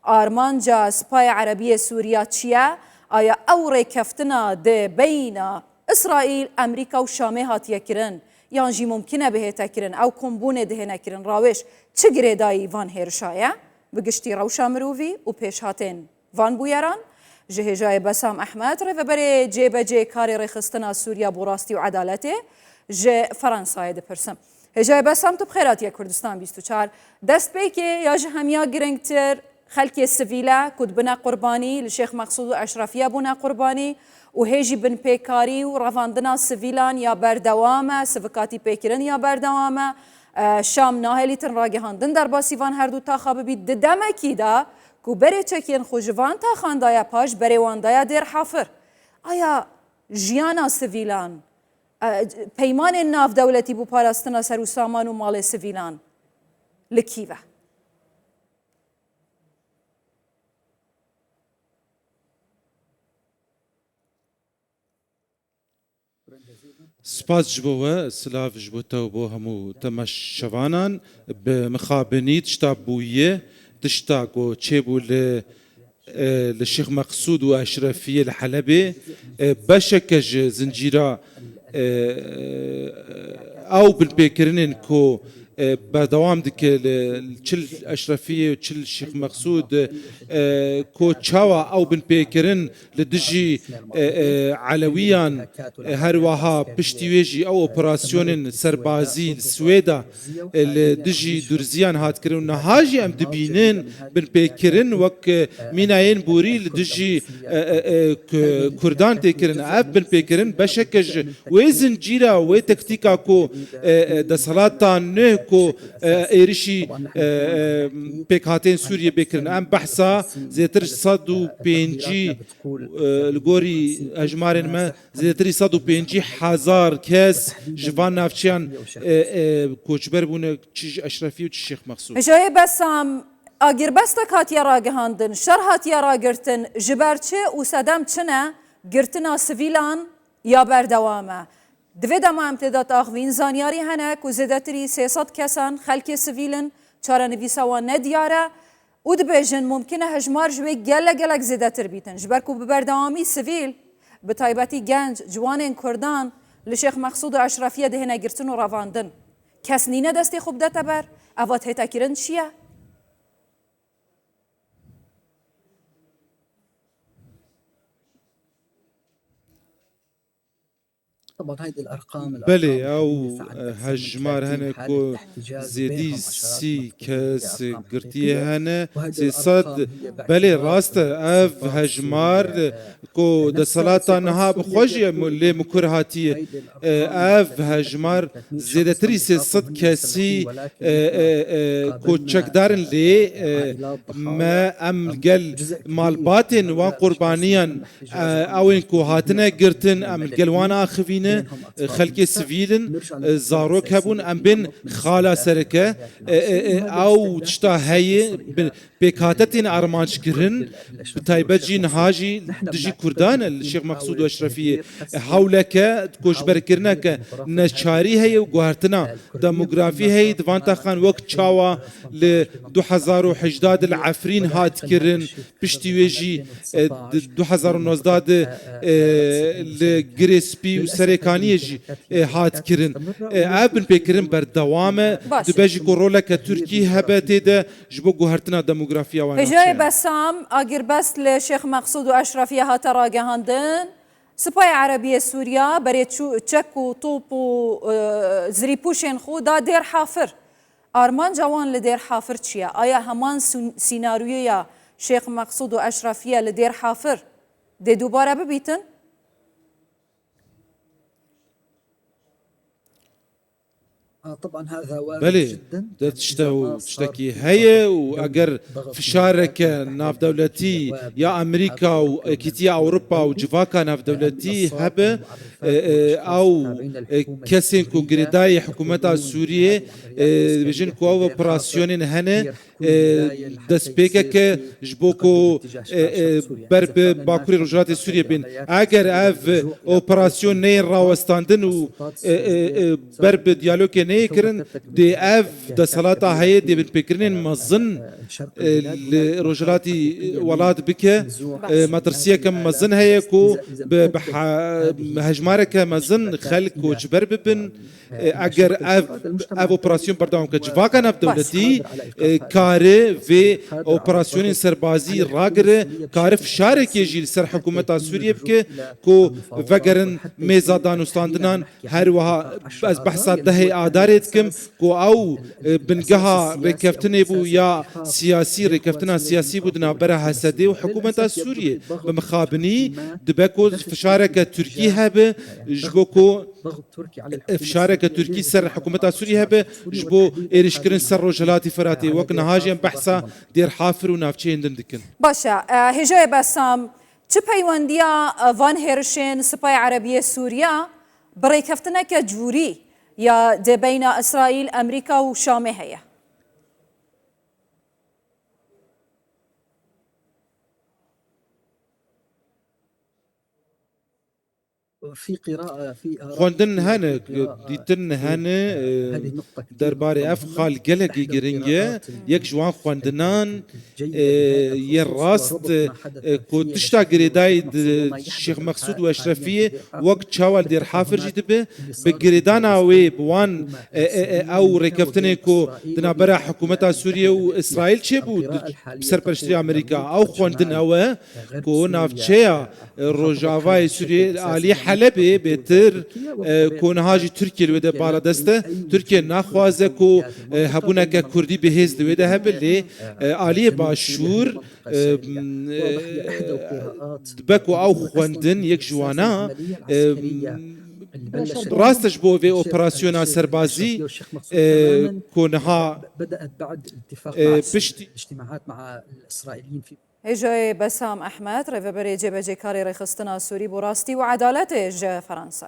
آرمانجا سپای عربی سوریا چیه؟ آیا او ریکفتنا ده بین اسرائیل امریکا و شامی هاتیه کرن یان جی ممکنه بهتا کرن او کمبونه دهنه کرن راوش چه گریدایی وان هرشایه بگشتی روشا مروفی و پیش هاتین وان بویران جهجای بسام احمد رو بری جیب جی کاری ریخستنا سوریا براستی و عدالته جه فرانسای ده پرسم هجای بسام تو بخیرات یا کردستان 24 دست بیکی یا جه همیا گرنگتر خلکی سویلا کد بنا قربانی لشیخ مقصود و اشرافیه بنا قربانی و هیجی بن پیکاری و رواندنا سویلان یا بردوامه سفکاتی پیکرن یا بردوامه شام ناهلی تن راگهاندن در باسیوان هر دو تا خواب بید دمکی دا کو بری چکین خوشوان تا خاندایا پاش بری واندایا دیر حافر آیا جیانا سویلان پیمان ناف دولتی بو پاراستنا سر و سامان و مال سویلان لکیوه سپاس جبوه سلاف جبوته بو همو تمش شوانان بمخابني تشتابويه تشتاقو تشيبو للشيخ مقصود واشرفيه الحلبي بشكج زنجيرا او بالبيكرنين كو بدوام دك تشل اشرفيه وتشل الشيخ مقصود كو تشاوا او بن بيكرن لدجي علويا هروها بشتيويجي او اوبراسيون سربازي السويدا لدجي درزيان هات كرون هاجي ام دبينين بن بيكرن وك ميناين بوري لدجي كردان تكرن اف بن بيكرن بشكج ويزن جيرا وتكتيكا كو دسلاتان نه کو ایرشی پیکاتین سوریه بکرن ام بحثا زیتر 105 الگوری اجمارن ما زیتر 105,000 کس جوان نافچیان کوچبر بونه چیز اشرفی و شیخ مقصود جای بسام اگر بسته کاتیا را گهاندن شر هاتیا را گرتن جبرچه و صدم چنه گرتنا سویلان یا بردوامه دوی دما امتداد آخوین زانیاری هنک و زدتری 300 کسان خلک سویلن چاره نویسا و ندیاره و دبیجن ممکنه هجمار جوی گلک زدتر بیتن جبرکو ببردوامی سویل به طایبتی گنج جوان کردان لشیخ مقصود و اشرافیه دهنه گرتن و رواندن کس نینه دستی خوب ده تبر اوات هیتا کرن چیه؟ طبعا هذه الارقام بله او هجمار هنه کو زیدی سی کس گرتیه هنه 300 بله راست اف هجمار کو د صلاتا نها بخوجی لی مکرهاتی اف هجمار زیدتری 300 کسی کو چکدارن لی ما ام گل مالباتن و قربانیان او کو هاتنه گرتن ام گل وانا اخوین خلق سویلن زاروک هبون ام بین خالا سرکه او تشتا هی بکاتتین ارمانش کرن بتایبت جین هاجی دجی کردان الشیخ مقصود و اشرفی حولکه کوشبر کرنه که نچاری هی و گوهرتنا دموگرافی هی دوانتا خان وقت چاوا ل 2018 العفرین هات کرن پشتی ویجی 2019 لگریسپی و سرکانی جی هات کرن ابن بکرن بردوامه دبیجی کرولک ترکی هبته ده جبو گوهرتنا دموگرافی هجای بسام اگر بس لشيخ مقصود و اشرفیه هات راگهاندن سپای عربی سوریا برای چک و طوب و زریپوشن خود دا دیر حافر آرمان جوان لدیر حافر چیه؟ آیا همان سیناریویا شیخ مقصود و اشرفیه لدیر حافر ده دوباره ببیتن؟ طبعا هذا وارد بله جدا تشتكي هي واجر فشارك ناف دولتي يا امريكا وكيتيا اوروبا وجفاكا ناف دولتي هبه او كسين كونغريداي حكومتها السوريه بيجن كو اوبراسيون هنا دسبيكا جبوكو برب باكوري رجالات سوريا بين اگر اف اوبراسيون نين راوستاندن و برب ديالوج بياني كرن دي اف دا صلاة هي دي بنبكرين مظن الرجلاتي ولاد بك مدرسية كم مظن هي كو هجمارك مظن خلق وجبر ببن اگر اف اوپراسیون بردام که جواکا نف دولتی کاره و اوپراسیون سربازی راگره کاره فشاره که جیل سر حکومت سوریه بکه که وگرن میزادان استاندنان هر وها از بحثات ده آدارت کم که او بنگها رکفتنه بو یا سیاسی رکفتنا سیاسی بودنا برا حسده و حکومت سوریه بمخابنی دبکو فشاره که ترکی هبه جبو که فشاره که ترکی سر حکومت سوریه هبه جبو ایرشکرن سر رجلات فراتي وقت نهاجم بحثا دير حافر ونافچه هندن دكن باشا هجای بسام چه پیوندیا وان هرشن سپای عربیه سوریا برای کفتنه که جوری یا ده بین اسرائیل امریکا و شام هیا في قراءة في خوندن هنه ديتن هنه درباري اف خال قلقي قرنجة يك جوان خوندنان يراست كو تشتا قريداي الشيخ مقصود واشرفية وقت شاول دير حافر جدبه بقريدانا وي بوان او ركفتني كو دنا برا حكومة سوريا واسرائيل چه بسر پرشتري امريكا او خوندن اوه كو نافچه روجاوای سوريا عالي حلبي بيتر كون هاجي تركيا الودا بالا دسته تركيا ناخوازه كو هبونا كردي بهز الودا هبلي عالي باشور دبكو او خوندن يك جوانا راستش بو في اوبراسيون سربازي كونها بدأت بعد اتفاق بشتي اجتماعات مع الإسرائيليين في هجای بسام احمد ریوبری جبهه کاری رخصتنا سوری براستی و عدالت فرانسه